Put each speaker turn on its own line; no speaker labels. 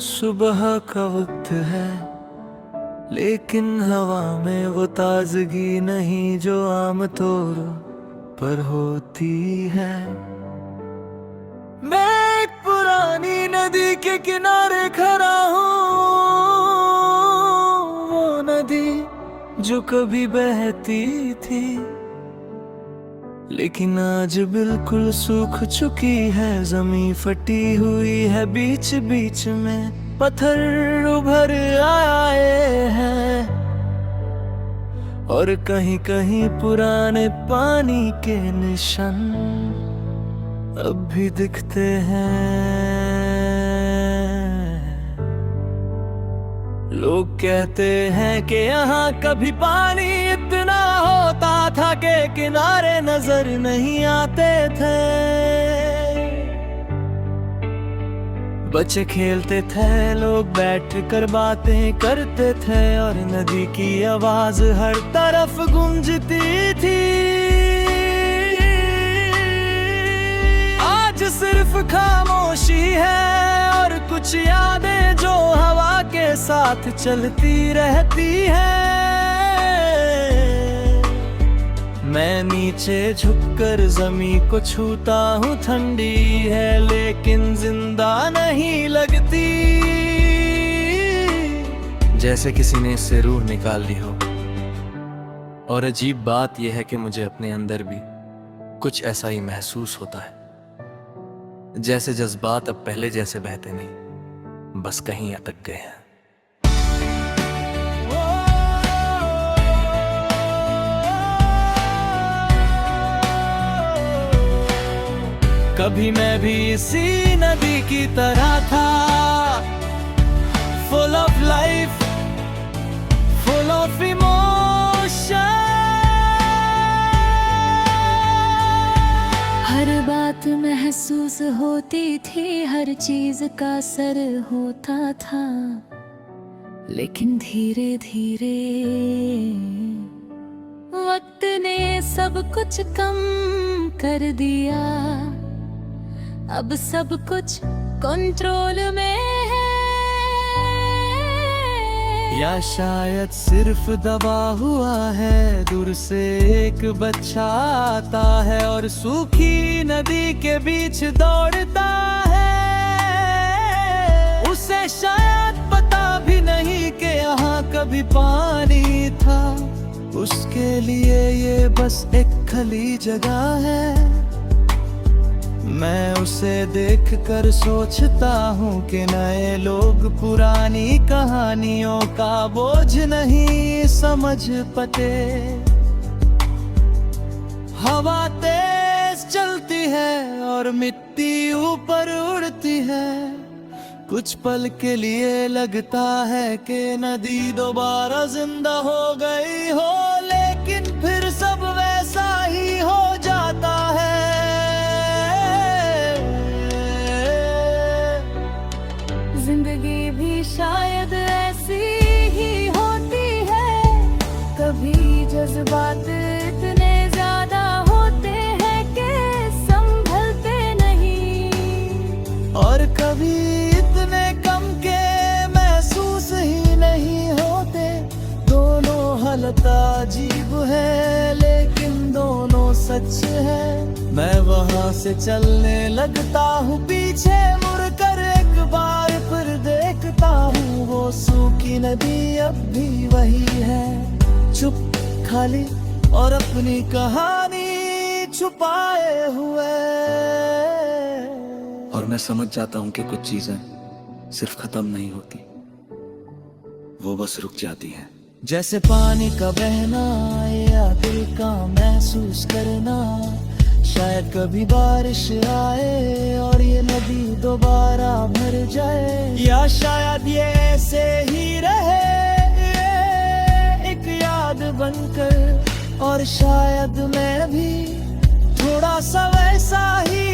सुबह का वक्त है, लेकिन हवा में वो ताजगी नहीं जो आम तौर पर होती है। मैं एक पुरानी नदी के किनारे खड़ा हूँ, वो नदी जो कभी बहती थी लेकिन आज बिल्कुल सूख चुकी है। जमीन फटी हुई है, बीच बीच में पत्थर उभर आए हैं और कहीं कहीं पुराने पानी के निशान अब भी दिखते हैं। लोग कहते हैं कि यहाँ कभी पानी इतना होता था कि किनारे नजर नहीं आते थे। बच्चे खेलते थे, लोग बैठ कर बातें करते थे और नदी की आवाज हर तरफ गूंजती थी। आज सिर्फ खामोशी है और कुछ यादें जो हवा के साथ चलती रहती है। मैं नीचे झुककर जमीन को छूता हूँ, ठंडी है लेकिन जिंदा नहीं लगती, जैसे किसी ने इससे रूह निकाल ली हो। और अजीब बात यह है कि मुझे अपने अंदर भी कुछ ऐसा ही महसूस होता है, जैसे जज्बात अब पहले जैसे बहते नहीं, बस कहीं अटक गए हैं। कभी मैं भी इसी नदी की तरह था, full of life, full of emotion.
हर बात महसूस होती थी, हर चीज का असर होता था, लेकिन धीरे धीरे वक्त ने सब कुछ कम कर दिया। अब सब कुछ कंट्रोल में है,
या शायद सिर्फ दबा हुआ है। दूर से एक बच्चा आता है और सूखी नदी के बीच दौड़ता है। उसे शायद पता भी नहीं कि यहाँ कभी पानी था, उसके लिए ये बस एक खाली जगह है। मैं उसे देखकर सोचता हूँ कि नए लोग पुरानी कहानियों का बोझ नहीं समझ पाते। हवा तेज चलती है और मिट्टी ऊपर उड़ती है। कुछ पल के लिए लगता है कि नदी दोबारा जिंदा हो गई हो, लेकिन फिर सब वैसा ही हो जाता है।
जिंदगी भी शायद ऐसी ही होती है, कभी जज्बात इतने ज्यादा होते हैं कि संभलते नहीं,
और कभी इतने कम के महसूस ही नहीं होते। दोनों हालत अजीब है लेकिन दोनों सच है। मैं वहां से चलने लगता हूँ, पीछे मुड़कर एक बार फिर देखता हूँ, वो सूखी नदी अब भी वही है, चुप, खाली और अपनी कहानी छुपाए हुए। और मैं समझ जाता हूँ कि कुछ चीजें सिर्फ खत्म नहीं होती, वो बस रुक जाती हैं। जैसे पानी का बहना या दिल का महसूस करना। शायद कभी बारिश आए और ये नदी दोबारा भर जाए, या शायद ये ऐसे ही रहे एक याद बनकर। और शायद मैं भी थोड़ा सा वैसा ही